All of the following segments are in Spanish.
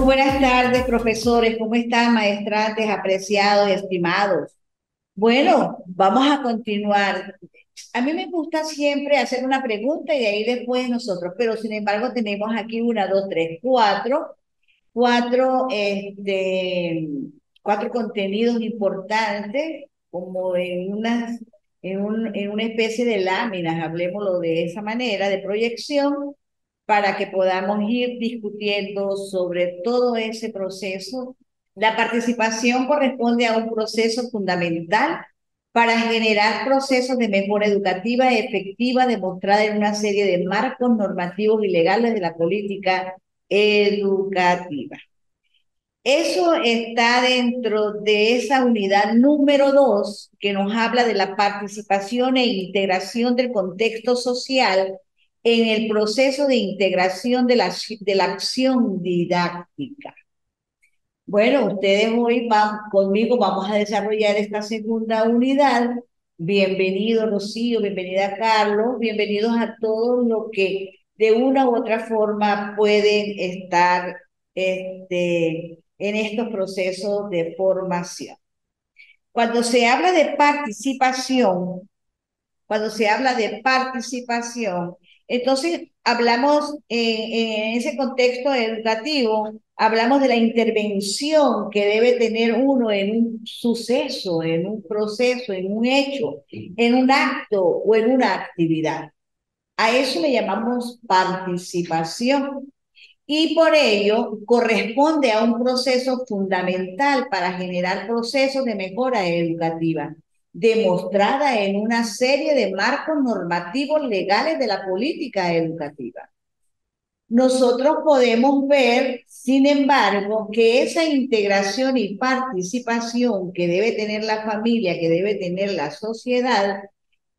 buenas tardes, profesores. ¿Cómo están, maestrantes, apreciados y estimados? Bueno, vamos a continuar. A mí me gusta siempre hacer una pregunta y de ahí después nosotros, pero sin embargo tenemos aquí una, dos, tres, cuatro, cuatro contenidos importantes, como en una especie de láminas, hablemoslo de esa manera, de proyección, para que podamos ir discutiendo sobre todo ese proceso. La participación corresponde a un proceso fundamental para generar procesos de mejora educativa efectiva demostrada en una serie de marcos normativos y legales de la política educativa. Eso está dentro de esa unidad número 2 que nos habla de la participación e integración del contexto social en el proceso de integración de la acción didáctica. Bueno, ustedes hoy van conmigo, vamos a desarrollar esta segunda unidad. Bienvenido, Rocío, bienvenida, Carlos, bienvenidos a todos los que de una u otra forma pueden estar en estos procesos de formación. Cuando se habla de participación, cuando se habla de participación, entonces hablamos en ese contexto educativo, hablamos de la intervención que debe tener uno en un suceso, en un proceso, en un hecho, en un acto o en una actividad. A eso le llamamos participación y por ello corresponde a un proceso fundamental para generar procesos de mejora educativa, demostrada en una serie de marcos normativos legales de la política educativa. Nosotros podemos ver, sin embargo, que esa integración y participación que debe tener la familia, que debe tener la sociedad,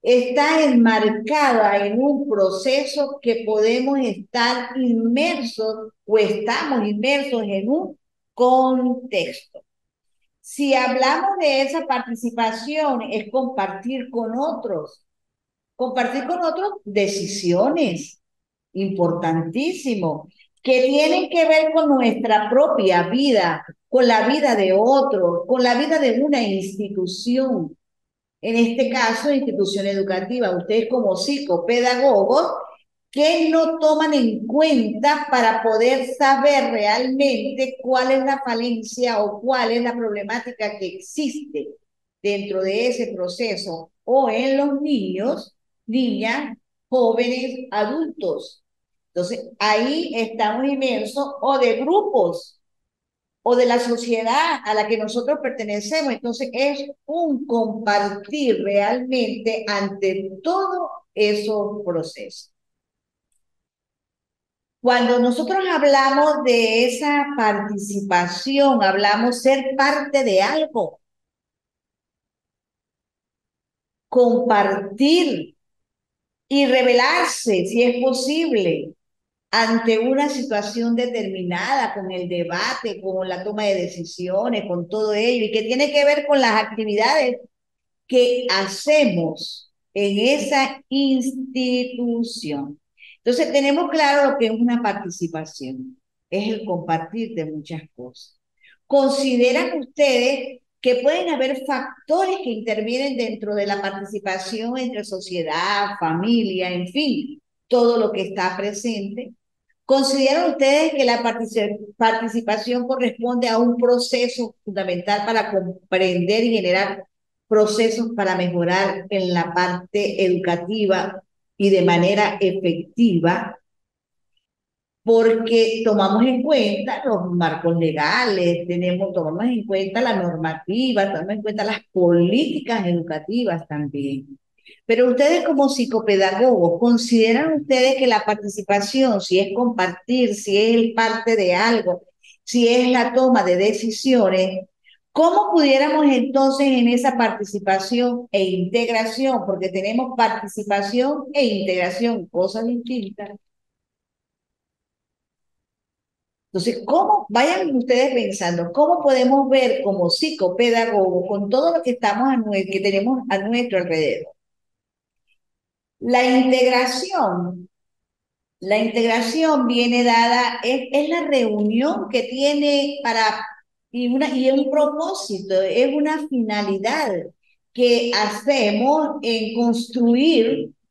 está enmarcada en un proceso que podemos estar inmersos o estamos inmersos en un contexto. Si hablamos de esa participación, es compartir con otros decisiones, importantísimo, que tienen que ver con nuestra propia vida, con la vida de otros, con la vida de una institución, en este caso, institución educativa, ustedes como psicopedagogos, ¿qué no toman en cuenta para poder saber realmente cuál es la falencia o cuál es la problemática que existe dentro de ese proceso o en los niños, niñas, jóvenes, adultos? Entonces, ahí estamos inmersos o de grupos o de la sociedad a la que nosotros pertenecemos. Entonces es un compartir realmente ante todos esos procesos. Cuando nosotros hablamos de esa participación, hablamos ser parte de algo, compartir y revelarse si es posible ante una situación determinada, con el debate, con la toma de decisiones, con todo ello, y que tiene que ver con las actividades que hacemos en esa institución. Entonces, tenemos claro lo que es una participación, es el compartir de muchas cosas. ¿Consideran ustedes que pueden haber factores que intervienen dentro de la participación entre sociedad, familia, en fin, todo lo que está presente? ¿Consideran ustedes que la participación corresponde a un proceso fundamental para comprender y generar procesos para mejorar en la parte educativa y de manera efectiva? Porque tomamos en cuenta los marcos legales, tomamos en cuenta la normativa, tomamos en cuenta las políticas educativas también. Pero ustedes como psicopedagogos, ¿consideran ustedes que la participación, si es compartir, si es parte de algo, si es la toma de decisiones, cómo pudiéramos entonces en esa participación e integración, porque tenemos participación e integración, cosas distintas? Entonces, ¿cómo, vayan ustedes pensando, cómo podemos ver como psicopedagogos con todo lo que que tenemos a nuestro alrededor? La integración La integración viene dada, es la reunión que tiene para, y un propósito, es una finalidad que hacemos en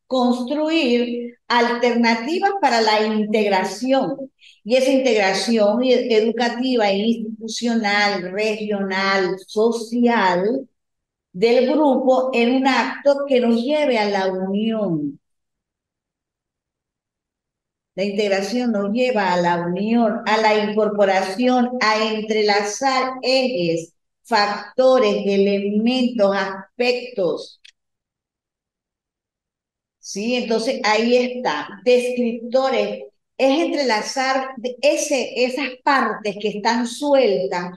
construir alternativas para la integración. Y esa integración educativa, institucional, regional, social del grupo en un acto que nos lleve a la unión. La integración nos lleva a la unión, a la incorporación, a entrelazar ejes, factores, elementos, aspectos. ¿Sí? Entonces ahí está, descriptores, es entrelazar esas partes que están sueltas,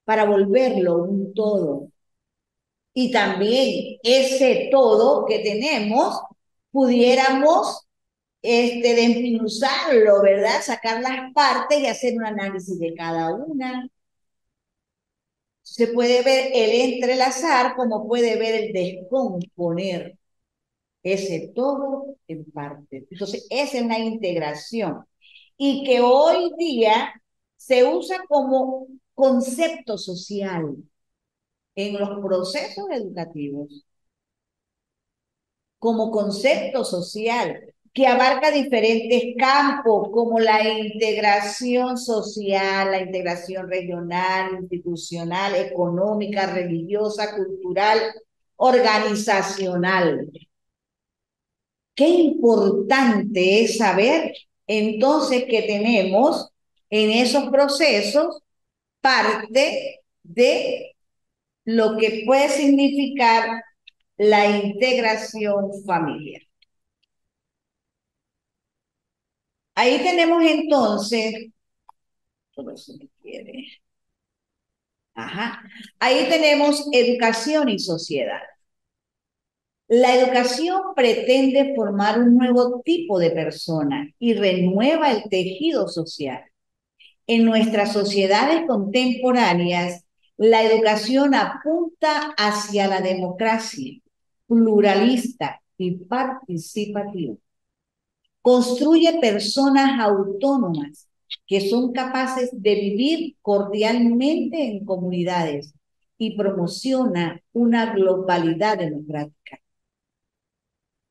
para volverlo un todo. Y también ese todo que tenemos, pudiéramos desmenuzarlo, ¿verdad? Sacar las partes y hacer un análisis de cada una. Se puede ver el entrelazar como puede ver el descomponer ese todo en parte. Entonces, esa es una integración. Y que hoy día se usa como concepto social en los procesos educativos, como concepto social que abarca diferentes campos como la integración social, la integración regional, institucional, económica, religiosa, cultural, organizacional. Qué importante es saber entonces que tenemos en esos procesos parte de lo que puede significar la integración familiar. Ahí tenemos entonces, todo eso me quiere. Ajá. Ahí tenemos educación y sociedad. La educación pretende formar un nuevo tipo de persona y renueva el tejido social. En nuestras sociedades contemporáneas, la educación apunta hacia la democracia pluralista y participativa. Construye personas autónomas que son capaces de vivir cordialmente en comunidades y promociona una globalidad democrática.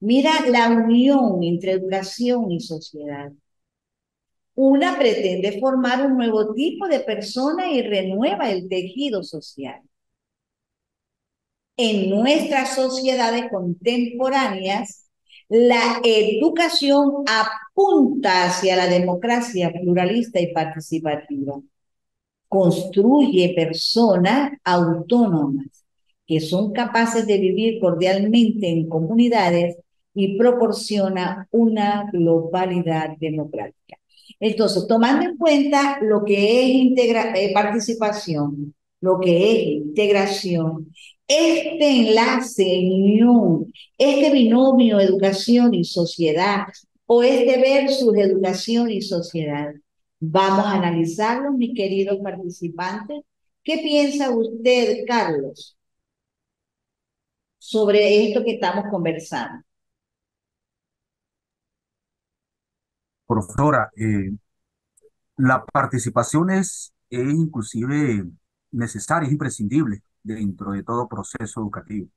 Mira la unión entre educación y sociedad. Una pretende formar un nuevo tipo de persona y renueva el tejido social. En nuestras sociedades contemporáneas, la educación apunta hacia la democracia pluralista y participativa. Construye personas autónomas que son capaces de vivir cordialmente en comunidades y proporciona una globalidad democrática. Entonces, tomando en cuenta lo que es participación, lo que es integración, este enlace, unión, este binomio educación y sociedad, o este versus educación y sociedad, vamos a analizarlo, mis queridos participantes. ¿Qué piensa usted, Carlos, sobre esto que estamos conversando? Profesora, la participación es inclusive necesaria, es imprescindible dentro de todo proceso educativo.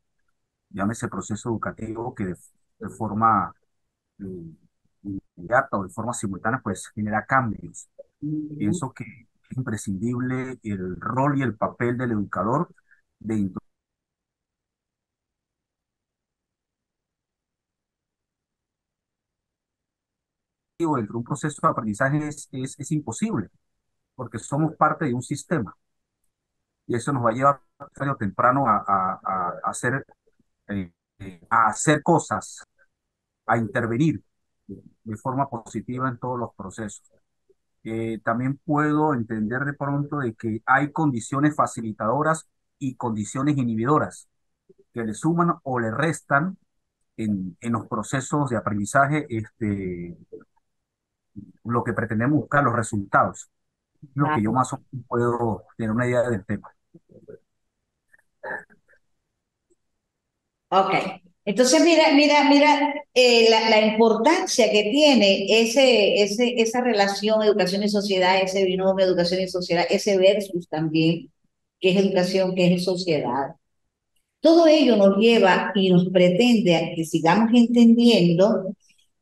Llámese proceso educativo que de forma inmediata o de forma simultánea pues genera cambios. Pienso que es imprescindible el rol y el papel del educador dentro, dentro de un proceso de aprendizaje es imposible porque somos parte de un sistema y eso nos va a llevar tarde o temprano eh, a hacer cosas, a intervenir de forma positiva en todos los procesos. También puedo entender de pronto de que hay condiciones facilitadoras y condiciones inhibidoras que le suman o le restan en los procesos de aprendizaje lo que pretendemos buscar, los resultados. Lo Ah, que yo más o menos puedo tener una idea del tema. ok. Entonces, mira, la importancia que tiene esa relación educación y sociedad, ese binomio educación y sociedad, ese versus también, que es educación, que es sociedad. Todo ello nos lleva y nos pretende a que sigamos entendiendo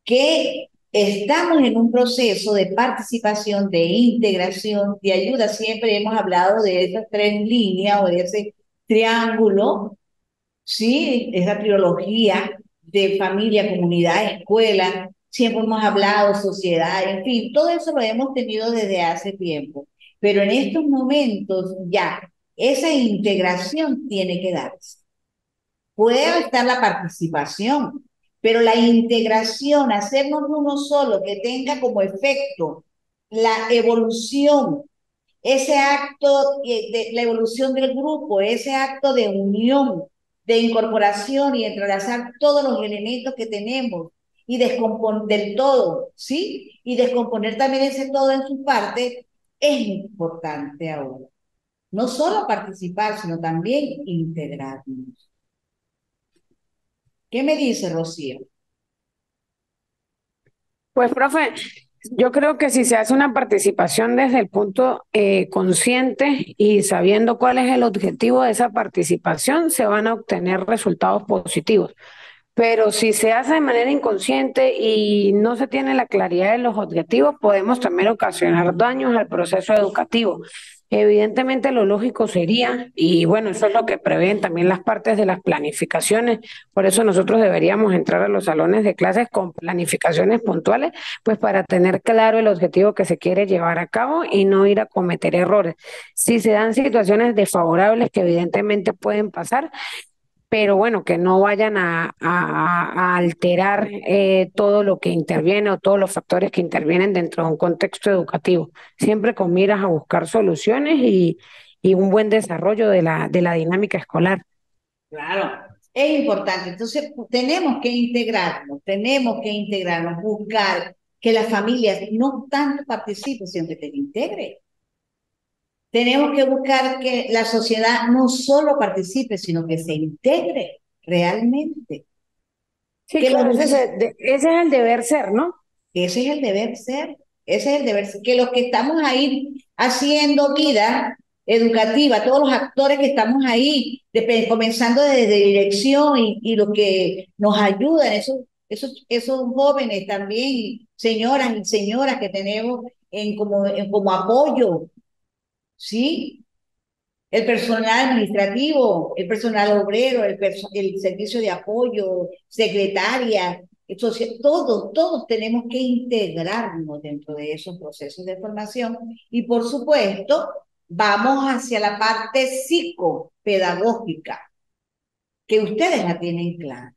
que estamos en un proceso de participación, de integración, de ayuda. Siempre hemos hablado de esas tres líneas o de ese triángulo, ¿sí? Esa trilogía de familia, comunidad, escuela. Siempre hemos hablado sociedad, en fin, todo eso lo hemos tenido desde hace tiempo. Pero en estos momentos ya esa integración tiene que darse. Puede estar la participación, pero la integración, hacernos uno solo, que tenga como efecto la evolución, ese acto de la evolución del grupo, ese acto de unión, de incorporación y entrelazar todos los elementos que tenemos y descomponer del todo, ¿sí? Y descomponer también ese todo en su parte, es importante ahora. No solo participar, sino también integrarnos. ¿Qué me dice Rocío? Pues, profe, yo creo que si se hace una participación desde el punto consciente y sabiendo cuál es el objetivo de esa participación, se van a obtener resultados positivos. Pero si se hace de manera inconsciente y no se tiene la claridad de los objetivos, podemos también ocasionar daños al proceso educativo. Evidentemente lo lógico sería, y bueno, eso es lo que prevén también las partes de las planificaciones, por eso nosotros deberíamos entrar a los salones de clases con planificaciones puntuales, pues para tener claro el objetivo que se quiere llevar a cabo y no ir a cometer errores. Si se dan situaciones desfavorables que evidentemente pueden pasar, pero bueno, que no vayan a alterar todo lo que interviene o todos los factores que intervienen dentro de un contexto educativo, siempre con miras a buscar soluciones y un buen desarrollo de la dinámica escolar. Claro, es importante. Entonces, tenemos que integrarnos, buscar que las familias no tanto participen, sino que te integren. Tenemos que buscar que la sociedad no solo participe, sino que se integre realmente. Sí, Que los, claro, ese es el deber ser, ¿no? ese es el deber ser, ese es el deber ser, que los que estamos ahí haciendo vida educativa, todos los actores que estamos ahí, comenzando desde dirección y los que nos ayudan, esos jóvenes también, señoras y señoras que tenemos como apoyo, ¿sí? El personal administrativo, el personal obrero, el servicio de apoyo, secretaria, entonces todos tenemos que integrarnos dentro de esos procesos de formación y por supuesto vamos hacia la parte psicopedagógica, que ustedes la tienen clara,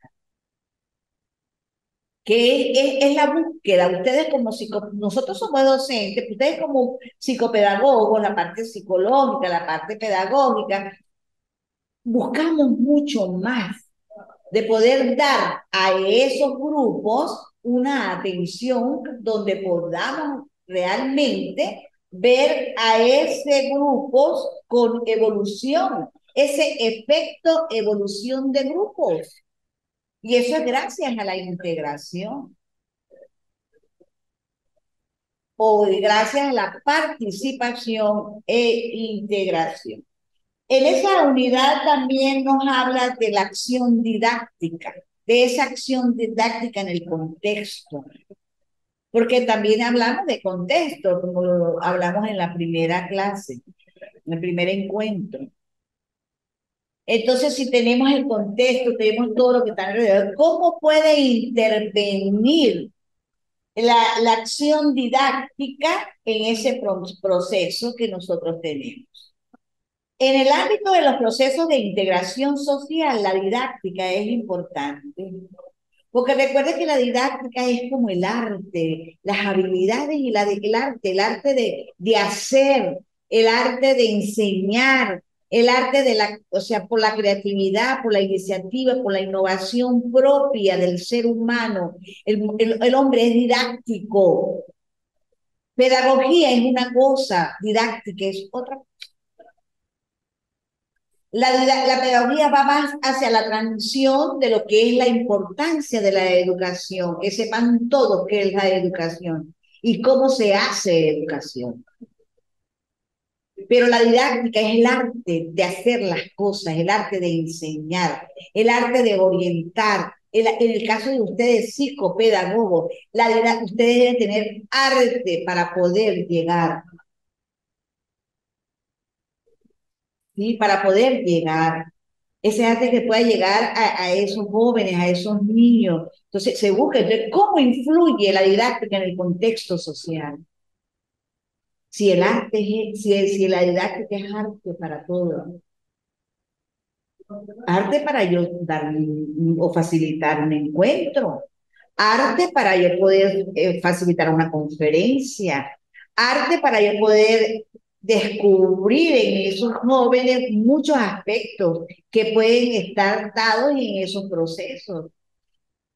que es la búsqueda, ustedes nosotros somos docentes, ustedes como psicopedagogos, la parte psicológica, la parte pedagógica, buscamos mucho más de poder dar a esos grupos una atención donde podamos realmente ver a ese grupo con evolución, ese efecto evolución de grupos. Y eso es gracias a la integración o gracias a la participación e integración. En esa unidad también nos habla de la acción didáctica, de esa acción didáctica en el contexto, porque también hablamos de contexto, como lo hablamos en la primera clase, en el primer encuentro. Entonces, si tenemos el contexto, tenemos todo lo que está alrededor, ¿cómo puede intervenir la acción didáctica en ese proceso que nosotros tenemos? En el ámbito de los procesos de integración social, la didáctica es importante, porque recuerde que la didáctica es como el arte, las habilidades y el arte de hacer, el arte de enseñar, el arte o sea, por la creatividad, por la iniciativa, por la innovación propia del ser humano. El hombre es didáctico. Pedagogía es una cosa, didáctica es otra. La pedagogía va más hacia la transición de lo que es la importancia de la educación, que sepan todos qué es la educación y cómo se hace educación. Pero la didáctica es el arte de hacer las cosas, el arte de enseñar, el arte de orientar. En el caso de ustedes, psicopedagogos, ustedes deben tener arte para poder llegar, ¿sí? Para poder llegar. Ese arte que pueda llegar a esos jóvenes, a esos niños. Entonces, se busca, entonces, ¿cómo influye la didáctica en el contexto social? Si el arte es, si la didáctica es arte para todos, arte para yo dar o facilitar un encuentro, arte para yo poder facilitar una conferencia, arte para yo poder descubrir en esos jóvenes muchos aspectos que pueden estar dados en esos procesos.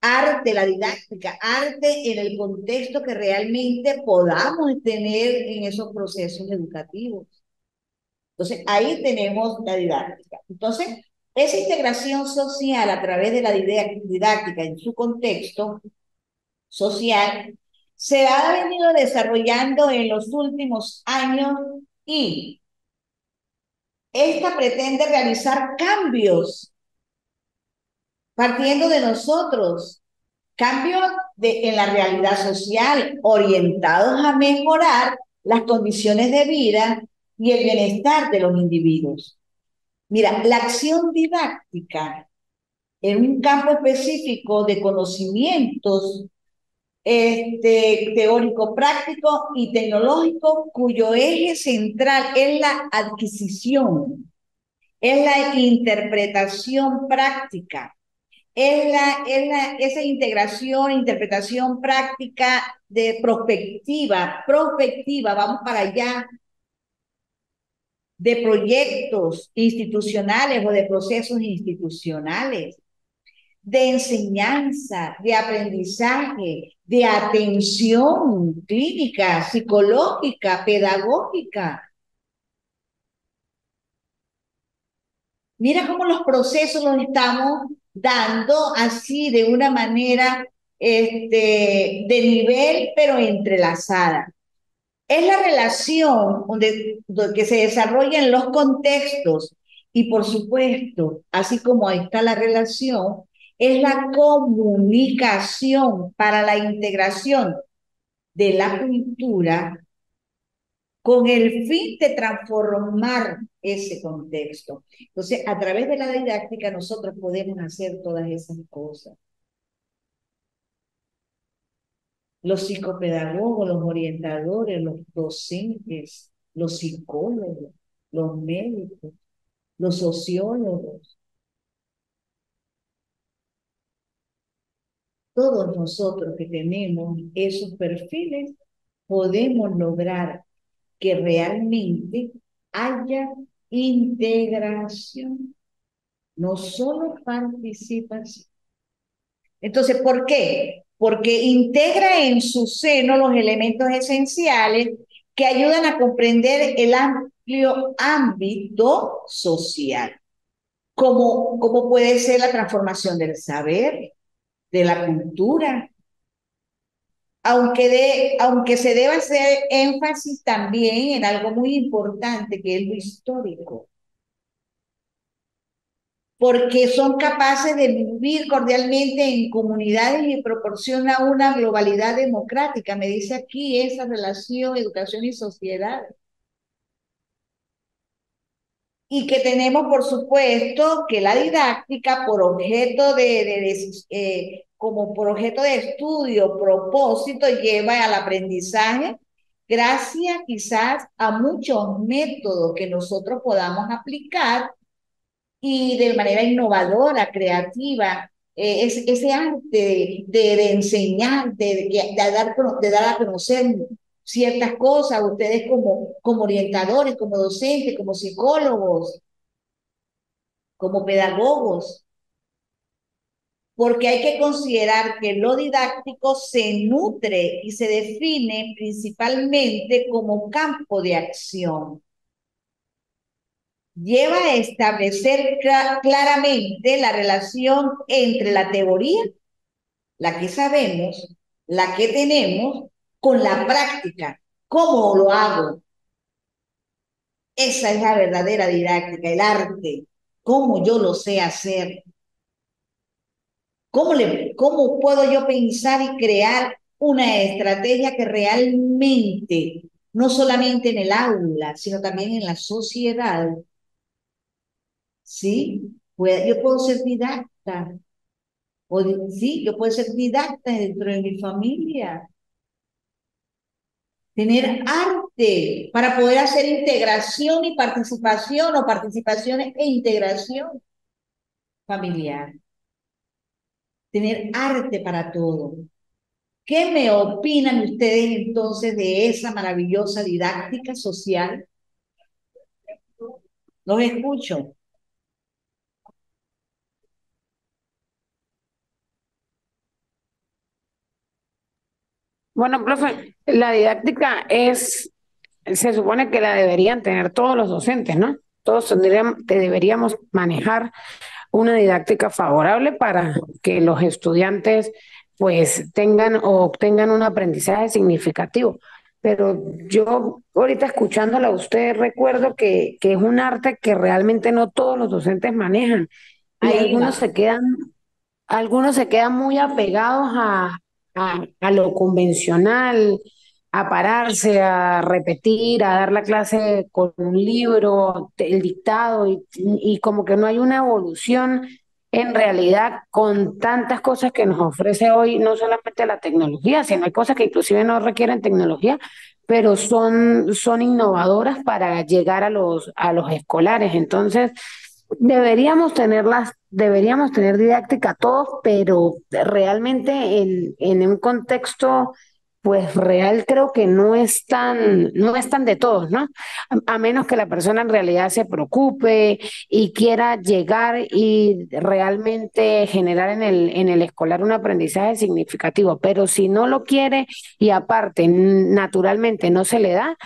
Arte, la didáctica, arte en el contexto que realmente podamos tener en esos procesos educativos. Entonces, ahí tenemos la didáctica. Entonces, esa integración social a través de la didáctica en su contexto social se ha venido desarrollando en los últimos años y esta pretende realizar cambios partiendo de nosotros, cambios en la realidad social orientados a mejorar las condiciones de vida y el bienestar de los individuos. Mira, la acción didáctica en un campo específico de conocimientos teórico, práctico y tecnológico, cuyo eje central es la adquisición, es la interpretación práctica, esa integración, interpretación práctica de prospectiva, vamos para allá, de proyectos institucionales o de procesos institucionales, de enseñanza, de aprendizaje, de atención clínica, psicológica, pedagógica. Mira cómo los procesos los estamos dando así de una manera de nivel, pero entrelazada. Es la relación que se desarrolla en los contextos y por supuesto, así como ahí está la relación, es la comunicación para la integración de la cultura con el fin de transformar ese contexto. Entonces, a través de la didáctica nosotros podemos hacer todas esas cosas. Los psicopedagogos, los orientadores, los docentes, los psicólogos, los médicos, los sociólogos, todos nosotros que tenemos esos perfiles, podemos lograr que realmente haya integración, no solo participación. Entonces, ¿por qué? Porque integra en su seno los elementos esenciales que ayudan a comprender el amplio ámbito social, como puede ser la transformación del saber, de la cultura, aunque se deba hacer énfasis también en algo muy importante que es lo histórico, porque son capaces de vivir cordialmente en comunidades y proporciona una globalidad democrática. Me dice aquí esa relación educación y sociedad. Y que tenemos, por supuesto, que la didáctica por objeto como por objeto de estudio, propósito, lleva al aprendizaje, gracias quizás a muchos métodos que nosotros podamos aplicar y de manera innovadora, creativa, ese arte de enseñar, de dar a conocer ciertas cosas, ustedes como orientadores, como docentes, como psicólogos, como pedagogos, porque hay que considerar que lo didáctico se nutre y se define principalmente como campo de acción lleva a establecer claramente la relación entre la teoría, la que sabemos, la que tenemos, con la práctica. ¿Cómo lo hago? Esa es la verdadera didáctica, el arte. ¿Cómo yo lo sé hacer? ¿Cómo puedo yo pensar y crear una estrategia que realmente, no solamente en el aula, sino también en la sociedad, ¿sí? Yo puedo ser didacta, sí, yo puedo ser didacta dentro de mi familia, tener arte para poder hacer integración y participación o participación e integración familiar, tener arte para todo. ¿Qué me opinan ustedes entonces de esa maravillosa didáctica social? Los escucho. Bueno, profe, la didáctica se supone que la deberían tener todos los docentes, ¿no? Todos deberíamos manejar una didáctica favorable para que los estudiantes pues tengan o obtengan un aprendizaje significativo. Pero yo ahorita escuchándola a usted recuerdo que es un arte que realmente no todos los docentes manejan y Ahí va. algunos se quedan muy apegados a lo convencional, a pararse, a repetir, a dar la clase con un libro, el dictado, y como que no hay una evolución en realidad con tantas cosas que nos ofrece hoy, no solamente la tecnología, sino hay cosas que inclusive no requieren tecnología, pero son innovadoras para llegar a los escolares. Entonces, deberíamos tener didáctica todos, pero realmente en un contexto pues real creo que no es tan de todos, ¿no? A menos que la persona en realidad se preocupe y quiera llegar y realmente generar en el escolar un aprendizaje significativo. Pero si no lo quiere y aparte naturalmente no se le da,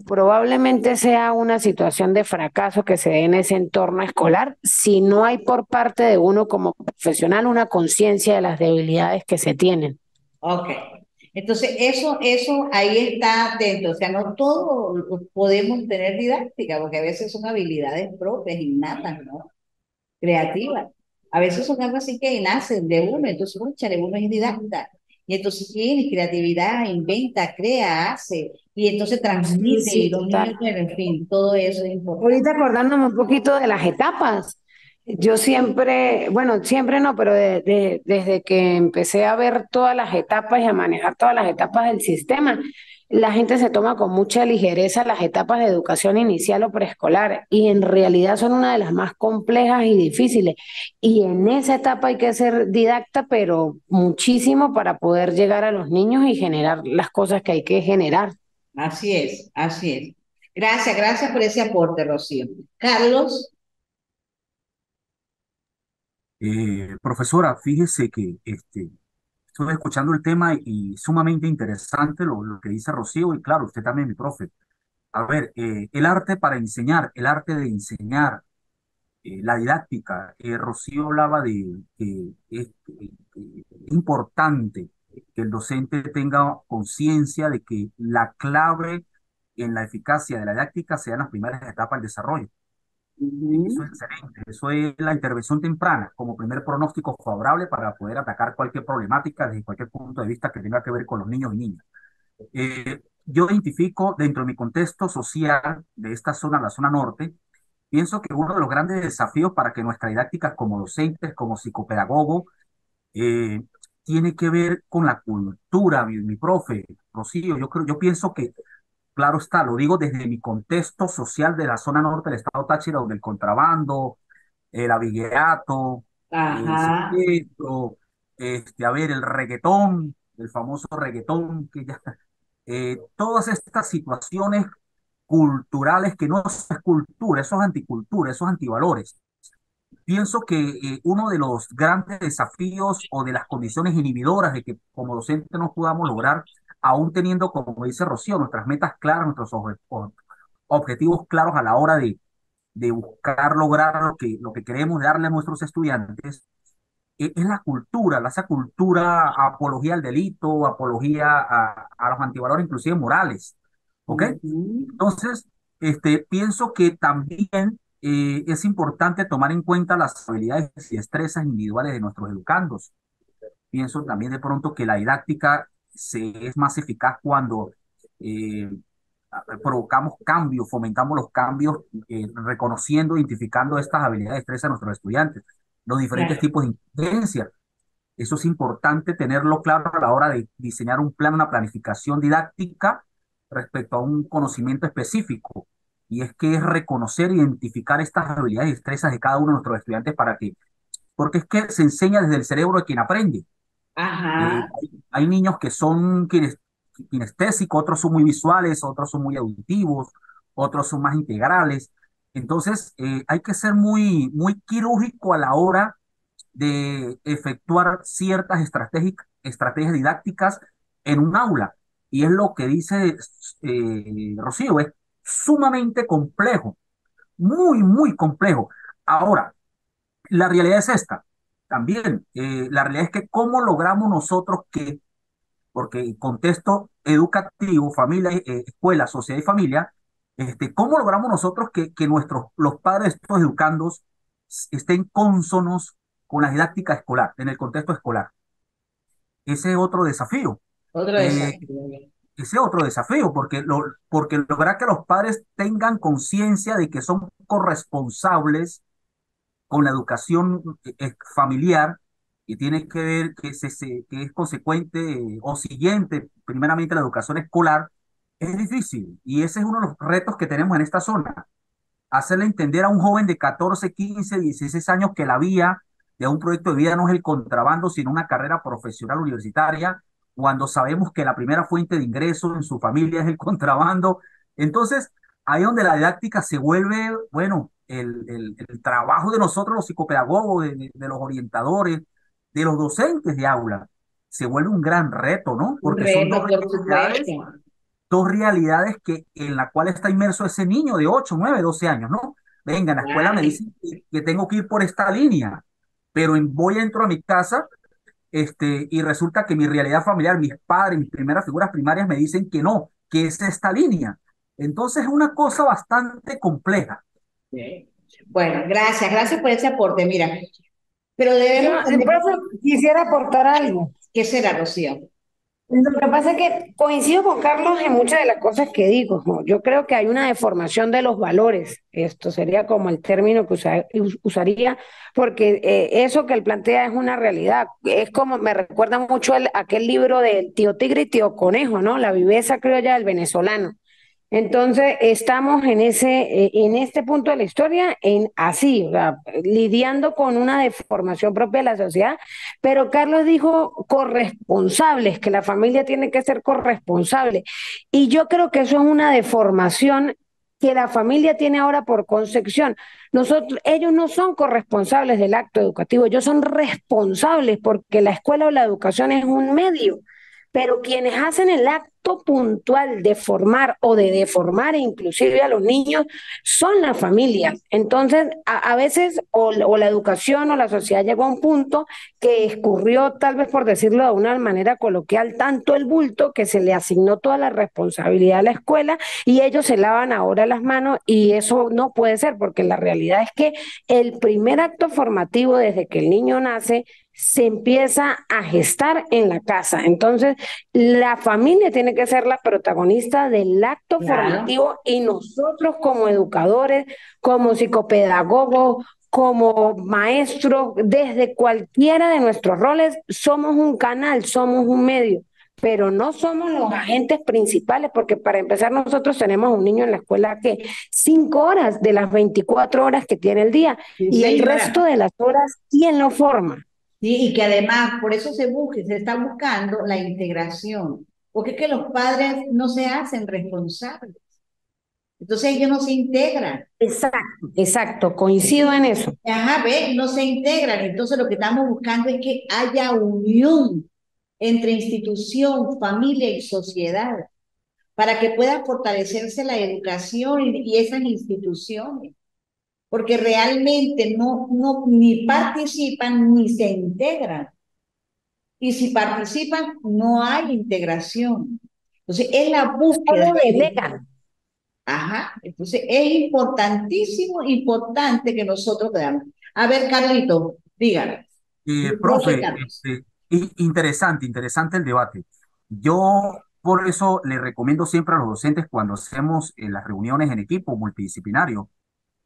probablemente sea una situación de fracaso que se dé en ese entorno escolar si no hay por parte de uno como profesional una conciencia de las debilidades que se tienen. Ok. Entonces, eso ahí está dentro. O sea, no todos podemos tener didáctica, porque a veces son habilidades propias, innatas, ¿no? Creativas. A veces son algo así que nacen de uno, entonces, cónchale, uno es didacta. Y entonces tiene creatividad, inventa, crea, hace, y entonces Sí, transmite, y sí, los niños, total. bueno, en fin, todo eso es importante. Ahorita acordándome un poquito de las etapas. Yo siempre, bueno, siempre no, pero desde que empecé a ver todas las etapas y a manejar todas las etapas del sistema, la gente se toma con mucha ligereza las etapas de educación inicial o preescolar y en realidad son una de las más complejas y difíciles. Y en esa etapa hay que ser didacta, pero muchísimo para poder llegar a los niños y generar las cosas que hay que generar. Así es, así es. Gracias, gracias por ese aporte, Rocío. Carlos, Profesora, fíjese que estuve escuchando el tema y sumamente interesante lo que dice Rocío y claro, usted también, mi profe. A ver, el arte para enseñar, el arte de enseñar, la didáctica. Rocío hablaba de que es importante que el docente tenga conciencia de que la clave en la eficacia de la didáctica sea en las primeras etapas del desarrollo. Eso ujú, es excelente. Eso es la intervención temprana como primer pronóstico favorable para poder atacar cualquier problemática desde cualquier punto de vista que tenga que ver con los niños y niñas. Yo identifico dentro de mi contexto social de esta zona, la zona norte, pienso que uno de los grandes desafíos para que nuestra didáctica como docentes, como psicopedagogo, eh, tiene que ver con la cultura, mi profe, Rocío. Yo pienso que, claro está, lo digo desde mi contexto social de la zona norte del estado Táchira, donde el contrabando, el abigueato, el ajá, secuestro, a ver, el reggaetón, el famoso reggaetón, que ya, todas estas situaciones culturales que no es cultura, eso es anticultura, esos antivalores. Pienso que uno de los grandes desafíos o de las condiciones inhibidoras de que como docente no podamos lograr, aún teniendo, como dice Rocío, nuestras metas claras, nuestros objetivos claros a la hora de buscar lograr lo que queremos darle a nuestros estudiantes, es la cultura, esa cultura apología al delito, apología a los antivalores, inclusive morales. ¿Ok? Ujú. Entonces, pienso que también es importante tomar en cuenta las habilidades y destrezas individuales de nuestros educandos. Pienso también de pronto que la didáctica es más eficaz cuando eh, provocamos cambios, fomentamos los cambios, reconociendo, identificando estas habilidades y destrezas de nuestros estudiantes, los diferentes Claro. tipos de inteligencia. Eso es importante tenerlo claro a la hora de diseñar un plan, una planificación didáctica respecto a un conocimiento específico. Y es que es reconocer, identificar estas habilidades y destrezas de cada uno de nuestros estudiantes porque es que se enseña desde el cerebro de quien aprende. Ajá. Hay niños que son kinestésicos, otros son muy visuales, otros son muy auditivos, otros son más integrales. Entonces, hay que ser muy quirúrgico a la hora de efectuar ciertas estrategias didácticas en un aula. Y es lo que dice Rocío, es sumamente complejo, muy complejo. Ahora, la realidad es esta. También, la realidad es que cómo logramos nosotros porque el contexto educativo, familia, escuela, sociedad y familia, ¿cómo logramos nosotros que los padres de estos educandos estén cónsonos con la didáctica escolar, en el contexto escolar? Ese es otro desafío. Otro Eh, desafío. ese es otro desafío, porque lograr que los padres tengan conciencia de que son corresponsables con la educación familiar y tiene que ver que es consecuente o siguiente, primeramente la educación escolar, es difícil. Y ese es uno de los retos que tenemos en esta zona. Hacerle entender a un joven de 14 15 16 años que la vía de un proyecto de vida no es el contrabando, sino una carrera profesional universitaria, cuando sabemos que la primera fuente de ingreso en su familia es el contrabando. Entonces, ahí donde la didáctica se vuelve, bueno, el trabajo de nosotros, los psicopedagogos, de los orientadores, de los docentes de aula, se vuelve un gran reto, ¿no? Un Porque son reto, por supuesto. dos realidades en la cual está inmerso ese niño de 8 9 12 años, ¿no? Venga, en la escuela me Ay, dicen que tengo que ir por esta línea, pero entro a mi casa, y resulta que mi realidad familiar, mis padres, mis primeras figuras primarias me dicen que no, que es esta línea. Entonces es una cosa bastante compleja. sí. Bueno, gracias por ese aporte. Mira, pero Yo, debemos tener, profe, quisiera aportar algo. ¿qué será, Rocío? Lo que pasa es que coincido con Carlos en muchas de las cosas que digo, ¿no? Yo creo que hay una deformación de los valores. Esto sería como el término que usaría, porque eso que él plantea es una realidad. Es como, me recuerda mucho aquel libro de Tío Tigre y Tío Conejo, ¿no? La viveza criolla del venezolano. Entonces, estamos en este punto de la historia, en así, o sea, lidiando con una deformación propia de la sociedad, pero Carlos dijo corresponsables, que la familia tiene que ser corresponsable. Y yo creo que eso es una deformación que la familia tiene ahora por concepción. Ellos no son corresponsables del acto educativo, ellos son responsables porque la escuela o la educación es un medio, pero quienes hacen el acto puntual de formar o de deformar inclusive a los niños son las familias. Entonces, a veces o la educación o la sociedad llegó a un punto que escurrió, tal vez por decirlo de una manera coloquial, tanto el bulto que se le asignó toda la responsabilidad a la escuela y ellos se lavan ahora las manos y eso no puede ser porque la realidad es que el primer acto formativo desde que el niño nace se empieza a gestar en la casa. Entonces, la familia tiene que ser la protagonista del acto Claro. formativo y nosotros como educadores, como psicopedagogos, como maestros, desde cualquiera de nuestros roles, somos un canal, somos un medio, pero no somos los agentes principales, porque para empezar nosotros tenemos un niño en la escuela que 5 horas de las 24 horas que tiene el día Sí, y el resto señora. de las horas, ¿quién lo forma? Sí, y que además por eso se está buscando la integración, porque es que los padres no se hacen responsables, entonces ellos no se integran. Exacto, exacto, coincido en eso. Ajá, ve, no se integran, entonces lo que estamos buscando es que haya unión entre institución, familia y sociedad, para que pueda fortalecerse la educación y esas instituciones. porque realmente ni participan ni se integran. Y si participan, no hay integración. Entonces, es la búsqueda. Solo delegan. Ajá, entonces es importantísimo, importante que nosotros veamos. A ver, Carlito, dígame. Profe Profe, Carlos. interesante el debate. Yo por eso le recomiendo siempre a los docentes cuando hacemos las reuniones en equipo multidisciplinario,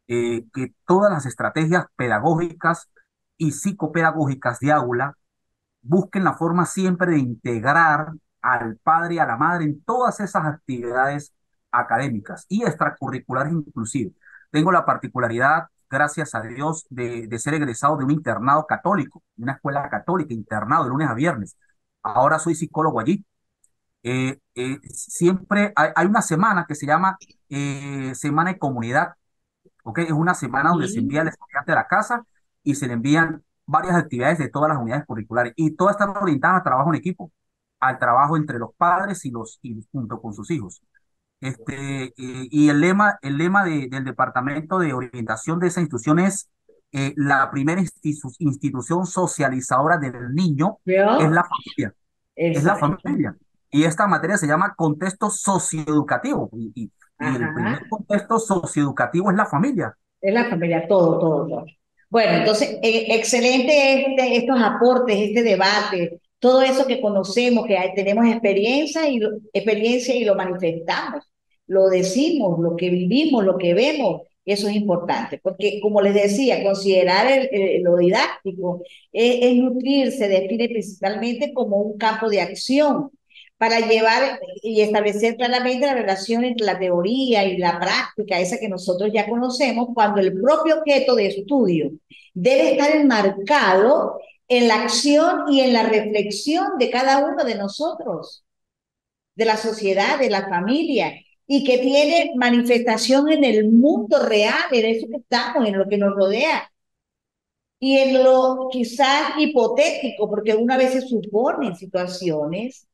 que todas las estrategias pedagógicas y psicopedagógicas de aula busquen la forma siempre de integrar al padre y a la madre en todas esas actividades académicas y extracurriculares inclusive. Tengo la particularidad, gracias a Dios, de ser egresado de un internado católico, de una escuela católica, internado de lunes a viernes. Ahora soy psicólogo allí. Siempre hay una semana que se llama Semana de Comunidad. ¿Ok? Es una semana donde se envía al Sí, estudiante a la casa y se le envían varias actividades de todas las unidades curriculares y todas están orientadas a trabajo en equipo, al trabajo entre los padres y junto con sus hijos. Y el lema del Departamento de Orientación de esa institución es la primera institución socializadora del niño es ¿vio? la familia, es la Exacto. familia. Y esta materia se llama contexto socioeducativo y el Ajá. primer contexto socioeducativo es la familia. Es la familia, todo, todo, todo. Bueno, entonces, excelente estos aportes, este debate, todo eso que conocemos, que tenemos experiencia y lo manifestamos, lo decimos, lo que vivimos, lo que vemos, eso es importante, porque como les decía, considerar lo didáctico es nutrirse, define principalmente como un campo de acción para llevar y establecer claramente la relación entre la teoría y la práctica, esa que nosotros ya conocemos, cuando el propio objeto de estudio debe estar enmarcado en la acción y en la reflexión de cada uno de nosotros, de la sociedad, de la familia, y que tiene manifestación en el mundo real, en eso que estamos, en lo que nos rodea, y en lo quizás hipotético, porque una vez se supone situaciones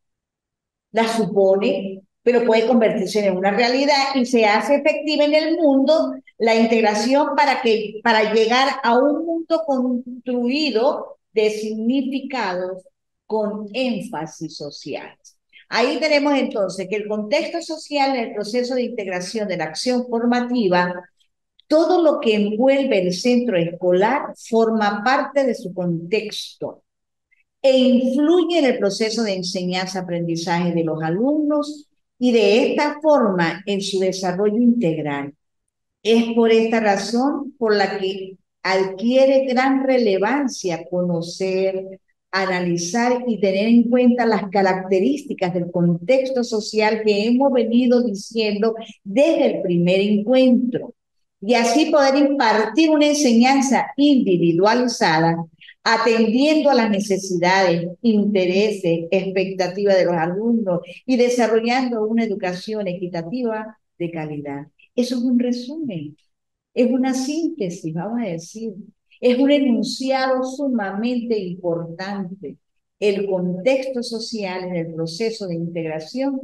la supone, pero puede convertirse en una realidad y se hace efectiva en el mundo la integración para llegar a un mundo construido de significados con énfasis social. Ahí tenemos entonces que el contexto social en el proceso de integración de la acción formativa, todo lo que envuelve el centro escolar forma parte de su contexto e influye en el proceso de enseñanza-aprendizaje de los alumnos y de esta forma en su desarrollo integral. Es por esta razón por la que adquiere gran relevancia conocer, analizar y tener en cuenta las características del contexto social que hemos venido diciendo desde el primer encuentro y así poder impartir una enseñanza individualizada atendiendo a las necesidades, intereses, expectativas de los alumnos y desarrollando una educación equitativa de calidad. Eso es un resumen, es una síntesis, vamos a decir, es un enunciado sumamente importante. El contexto social en el proceso de integración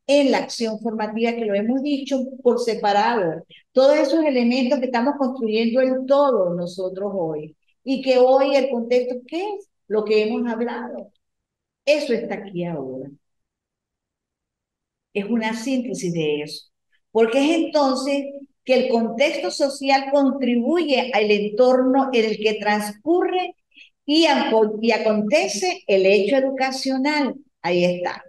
en la acción formativa, que lo hemos dicho por separado. Todos esos elementos que estamos construyendo el todo nosotros hoy. Y que hoy el contexto, ¿qué es? Lo que hemos hablado. Eso está aquí ahora. Es una síntesis de eso. Porque es entonces que el contexto social contribuye al entorno en el que transcurre y acontece el hecho educacional. Ahí está.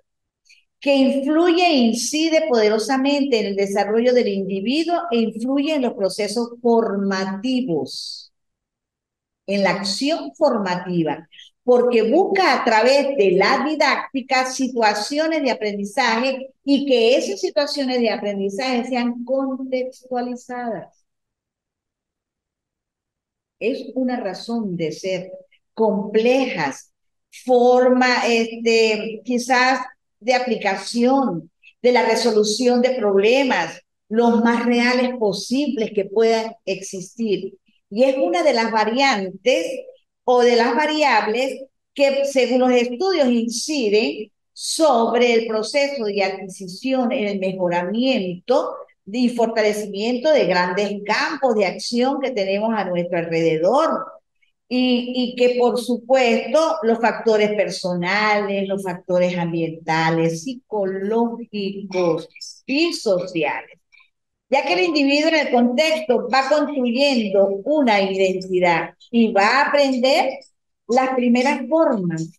Que influye e incide poderosamente en el desarrollo del individuo e influye en los procesos formativos, en la acción formativa, porque busca a través de la didáctica situaciones de aprendizaje y que esas situaciones de aprendizaje sean contextualizadas. Es una razón de ser complejas, forma quizás de aplicación, de la resolución de problemas, los más reales posibles que puedan existir. Y es una de las variantes o de las variables que según los estudios inciden sobre el proceso de adquisición en el mejoramiento y fortalecimiento de grandes campos de acción que tenemos a nuestro alrededor. Y que por supuesto los factores personales, los factores ambientales, psicológicos y sociales, ya que el individuo en el contexto va construyendo una identidad y va a aprender las primeras formas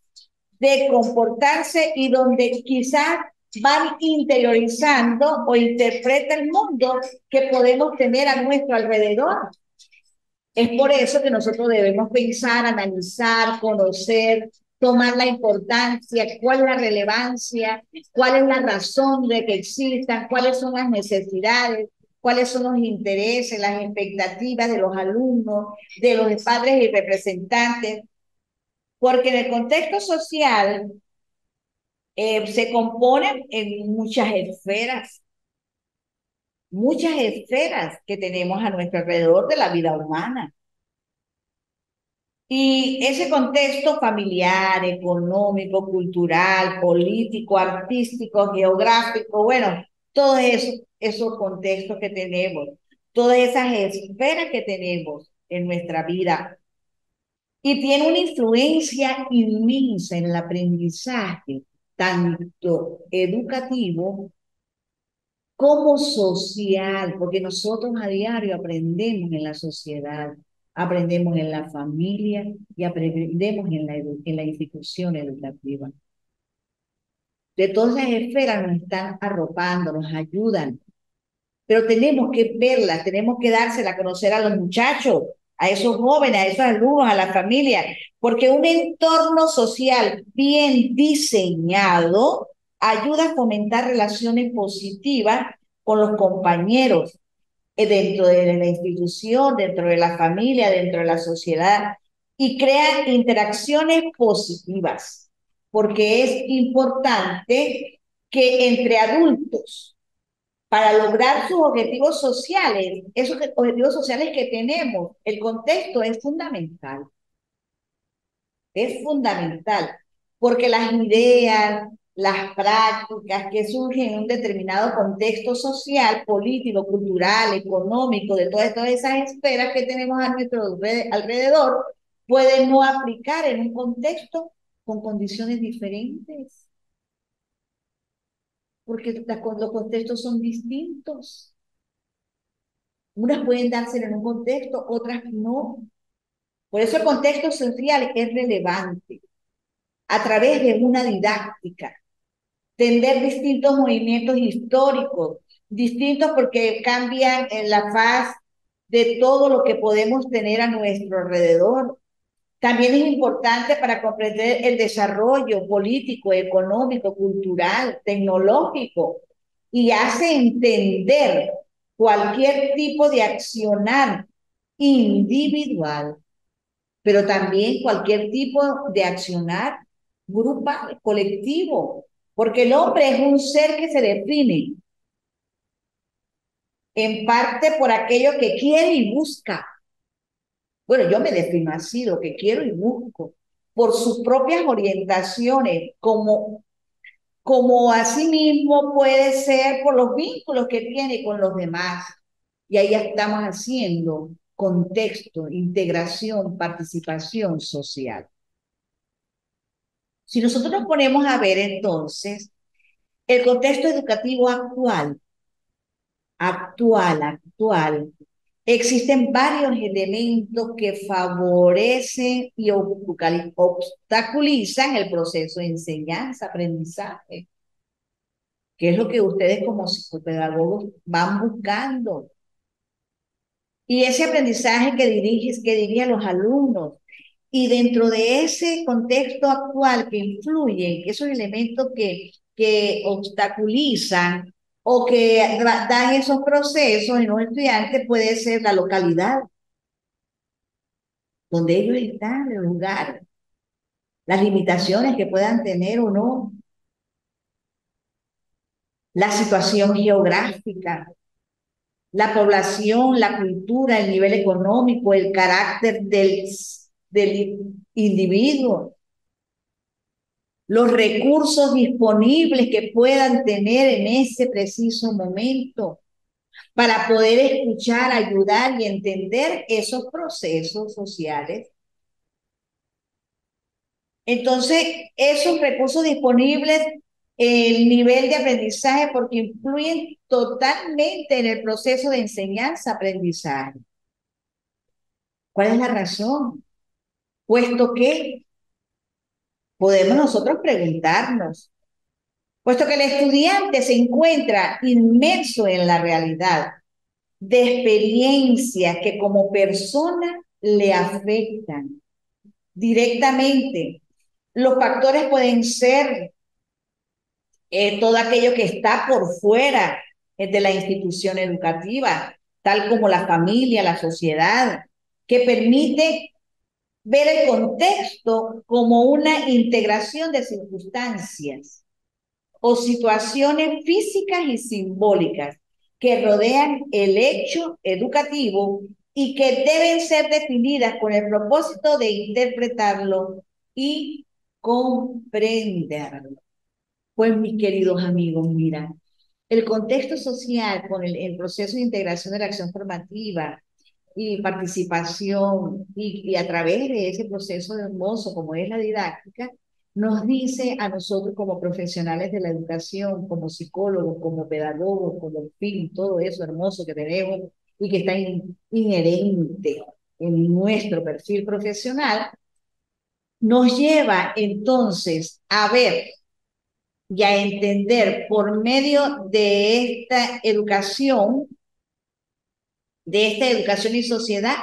de comportarse y donde quizás van interiorizando o interpreta el mundo que podemos tener a nuestro alrededor. Es por eso que nosotros debemos pensar, analizar, conocer, tomar la importancia, cuál es la relevancia, cuál es la razón de que existan, cuáles son las necesidades, cuáles son los intereses, las expectativas de los alumnos, de los padres y representantes, porque en el contexto social se componen en muchas esferas que tenemos a nuestro alrededor de la vida humana. Y ese contexto familiar, económico, cultural, político, artístico, geográfico, bueno, todos esos contextos que tenemos, todas esas esferas que tenemos en nuestra vida, y tiene una influencia inmensa en el aprendizaje, tanto educativo como social, porque nosotros a diario aprendemos en la sociedad, aprendemos en la familia y aprendemos en la institución educativa. De todas las esferas nos están arropando, nos ayudan, pero tenemos que verlas, tenemos que dársela a conocer a los muchachos, a esos jóvenes, a esos alumnos, a la familia, porque un entorno social bien diseñado ayuda a fomentar relaciones positivas con los compañeros dentro de la institución, dentro de la familia, dentro de la sociedad, y crea interacciones positivas, porque es importante que entre adultos, para lograr sus objetivos sociales, esos objetivos sociales que tenemos, el contexto es fundamental, porque las ideas, las prácticas que surgen en un determinado contexto social, político, cultural, económico, de todas esas esferas que tenemos a nuestro alrededor, pueden no aplicar en un contexto con condiciones diferentes, porque los contextos son distintos. Unas pueden darse en un contexto, otras no. Por eso el contexto social es relevante a través de una didáctica, tender distintos movimientos históricos, distintos porque cambian en la faz de todo lo que podemos tener a nuestro alrededor. También es importante para comprender el desarrollo político, económico, cultural, tecnológico, y hace entender cualquier tipo de accionar individual, pero también cualquier tipo de accionar grupal, colectivo, porque el hombre es un ser que se define en parte por aquello que quiere y busca. Bueno, yo me defino así, lo que quiero y busco, por sus propias orientaciones, como asimismo puede ser por los vínculos que tiene con los demás. Y ahí estamos haciendo contexto, integración, participación social. Si nosotros nos ponemos a ver entonces el contexto educativo actual, existen varios elementos que favorecen y obstaculizan el proceso de enseñanza-aprendizaje, que es lo que ustedes como psicopedagogos van buscando. Y ese aprendizaje que dirige a los alumnos. Y dentro de ese contexto actual que influyen, esos elementos que obstaculizan o que dan esos procesos en los estudiantes, puede ser la localidad donde ellos están, el lugar, las limitaciones que puedan tener o no, la situación geográfica, la población, la cultura, el nivel económico, el carácter del individuo, los recursos disponibles que puedan tener en ese preciso momento. para poder escuchar, ayudar y entender esos procesos sociales. Entonces, esos recursos disponibles, el nivel de aprendizaje, porque influyen totalmente en el proceso de enseñanza-aprendizaje. ¿Cuál es la razón? Puesto que podemos nosotros preguntarnos, puesto que el estudiante se encuentra inmerso en la realidad de experiencias que como persona le afectan directamente. Los factores pueden ser todo aquello que está por fuera de la institución educativa, tal como la familia, la sociedad, que permite ver el contexto como una integración de circunstancias o situaciones físicas y simbólicas que rodean el hecho educativo y que deben ser definidas con el propósito de interpretarlo y comprenderlo. Pues mis queridos amigos, mira, el contexto social con el proceso de integración de la acción formativa y participación y a través de ese proceso hermoso como es la didáctica, nos dice a nosotros como profesionales de la educación, como psicólogos, como pedagogos, como en fin, todo eso hermoso que tenemos y que está inherente en nuestro perfil profesional, nos lleva entonces a ver y a entender por medio de esta educación y sociedad.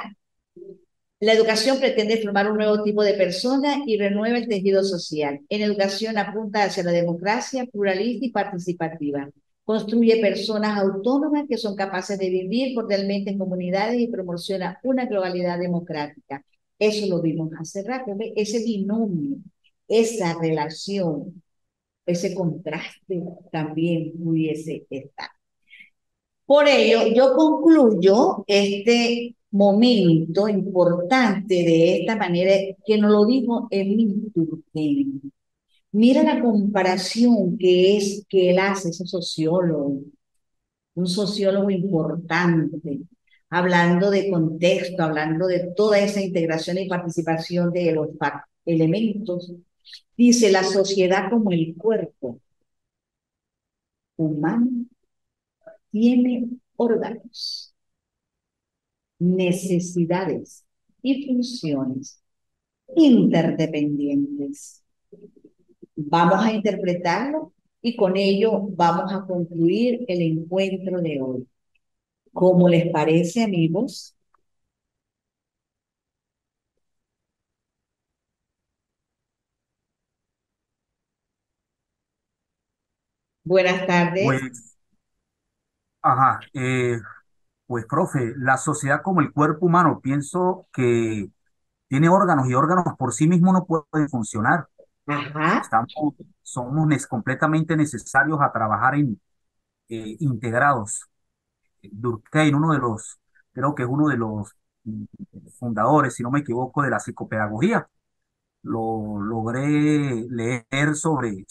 La educación pretende formar un nuevo tipo de persona y renueva el tejido social. En educación apunta hacia la democracia pluralista y participativa. Construye personas autónomas que son capaces de vivir cordialmente en comunidades y promociona una globalidad democrática. Eso lo vimos hace rato, ¿ve? Ese binomio, esa relación, ese contraste también pudiese estar. Por ello, yo concluyo este momento importante de esta manera que nos lo dijo Emile Durkheim. Mira la comparación que él hace, ese sociólogo, un sociólogo importante, hablando de contexto, hablando de toda esa integración y participación de los elementos. Dice, la sociedad como el cuerpo humano tiene órganos, necesidades y funciones interdependientes. Vamos a interpretarlo y con ello vamos a concluir el encuentro de hoy. ¿Cómo les parece, amigos? Buenas tardes. Pues, ajá, pues, profe, la sociedad como el cuerpo humano, pienso que tiene órganos y órganos por sí mismos no pueden funcionar. Ajá. Estamos, completamente necesarios a trabajar integrados. Durkheim, creo que es uno de los mm, fundadores, si no me equivoco, de la psicopedagogía. Lo logré leer sobre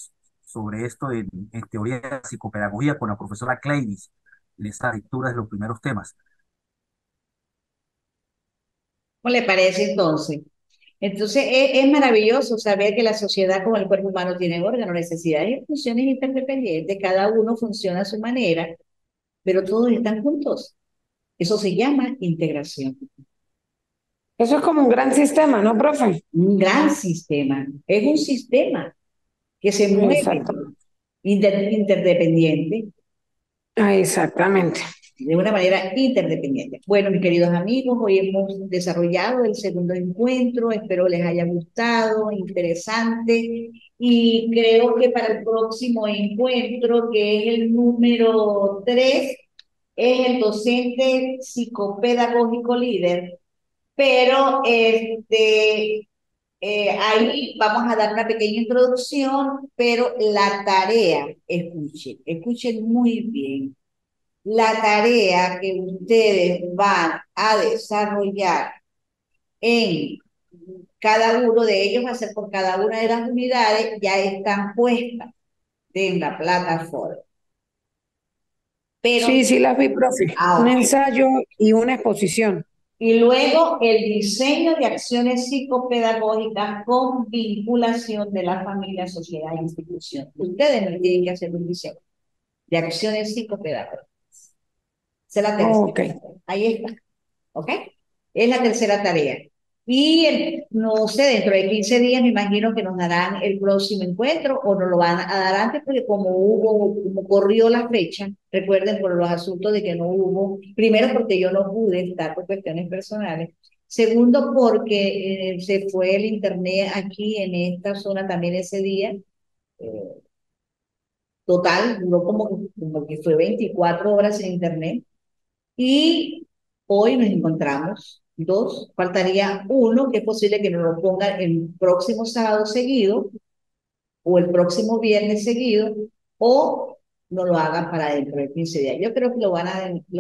esto en teoría de la psicopedagogía con la profesora Kleinis, en esa lectura de los primeros temas. ¿Cómo le parece entonces? Entonces es maravilloso saber que la sociedad como el cuerpo humano tiene órganos, necesidades y funciones interdependientes. Cada uno funciona a su manera, pero todos están juntos. Eso se llama integración. Eso es como un gran sistema, ¿no, profe? Un gran sistema. Es un sistema que se mueve Exacto. interdependiente, Ah, exactamente. de una manera interdependiente. Bueno, mis queridos amigos, hoy hemos desarrollado el segundo encuentro, espero les haya gustado, interesante, y creo que para el próximo encuentro, que es el número 3, es el docente psicopedagógico líder, pero ahí vamos a dar una pequeña introducción, pero la tarea, escuchen muy bien, la tarea que ustedes van a desarrollar en cada uno de ellos, va a ser por cada una de las unidades, ya están puestas en la plataforma. pero, Sí, sí las vi, profe. Un ok. ensayo y una exposición. Y luego el diseño de acciones psicopedagógicas con vinculación de la familia, sociedad e institución. Ustedes no tienen que hacer un diseño de acciones psicopedagógicas. Esa es la tercera. Ok. Ahí está. ¿Ok? Es la tercera tarea. Y no sé, dentro de 15 días me imagino que nos darán el próximo encuentro o nos lo van a dar antes porque como corrió la fecha, recuerden por los asuntos de que no hubo, primero porque yo no pude estar por cuestiones personales, segundo porque se fue el internet aquí en esta zona también ese día, eh, total, duró como que fue 24 horas en internet. Y hoy nos encontramos dos, faltaría uno, que es posible que nos lo ponga el próximo sábado seguido o el próximo viernes seguido o no lo hagan para dentro de 15 días. Yo creo que lo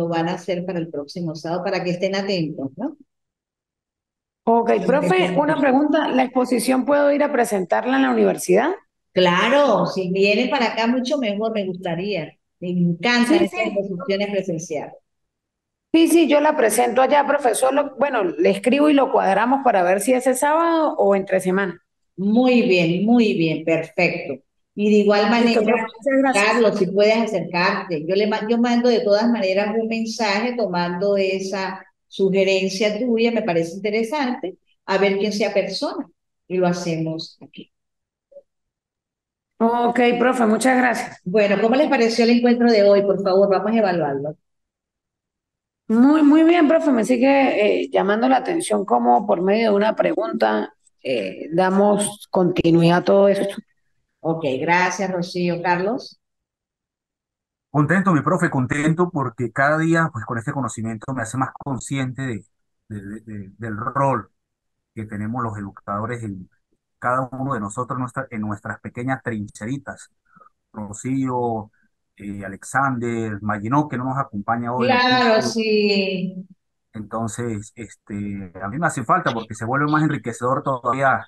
van a hacer para el próximo sábado para que estén atentos, ¿no? Ok, profe, una pregunta. ¿La exposición puedo ir a presentarla en la universidad? Claro, si vienen para acá mucho mejor, me gustaría. Me encantan Sí, estas sí. exposiciones presenciales. Sí, sí, yo la presento allá, profesor. Bueno, le escribo y lo cuadramos para ver si ese sábado o entre semana. Muy bien, perfecto. Y de igual Listo, manera, profe. Muchas gracias. Carlos, si puedes acercarte, yo mando de todas maneras un mensaje tomando esa sugerencia tuya, me parece interesante, a ver quién sea persona y lo hacemos aquí. Ok, profe, muchas gracias. Bueno, ¿cómo les pareció el encuentro de hoy? Por favor, vamos a evaluarlo. Muy, muy bien, profe. Me sigue llamando la atención cómo por medio de una pregunta damos continuidad a todo esto. Ok, gracias, Rocío. Carlos. Contento, mi profe, contento porque cada día, pues con este conocimiento me hace más consciente del rol que tenemos los educadores en cada uno de nosotros en nuestras pequeñas trincheritas. Rocío, Alexander, Maginot, que no nos acompaña hoy, el Claro, Pipo. sí. Entonces, a mí me hace falta porque se vuelve más enriquecedor todavía.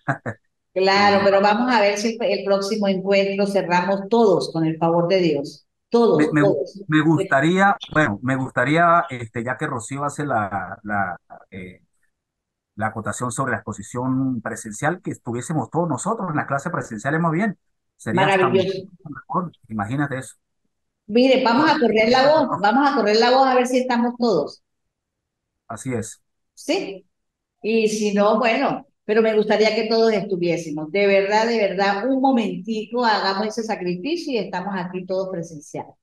Claro, eh, pero vamos a ver si el próximo encuentro cerramos todos con el favor de Dios. me, Todos, me- todos. me gustaría, bueno, me gustaría, ya que Rocío hace la acotación sobre la exposición presencial, que estuviésemos todos nosotros en las clases presenciales más bien. Sería hasta Maravilloso. mucho mejor. Imagínate eso. Mire, vamos Todo- a correr la voz, vamos a correr la voz a ver si estamos todos. Así es. ¿Sí? Y si no, bueno, pero me gustaría que todos estuviésemos. De verdad, un momentico, hagamos ese sacrificio y estamos aquí todos presenciales.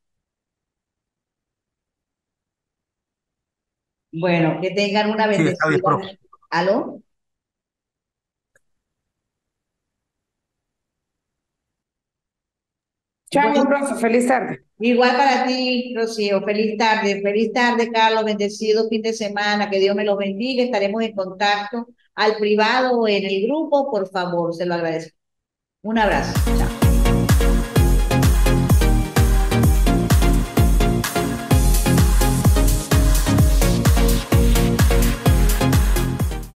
Bueno, que tengan una Sí, está bien, bendecida. profe. ¿Aló? Chao, Bueno, profe. Feliz tarde. igual para ti, Rocío. Feliz tarde, Carlos. Bendecido fin de semana. Que Dios me los bendiga. Estaremos en contacto al privado o en el grupo. Por favor, se lo agradezco. Un abrazo. Chao.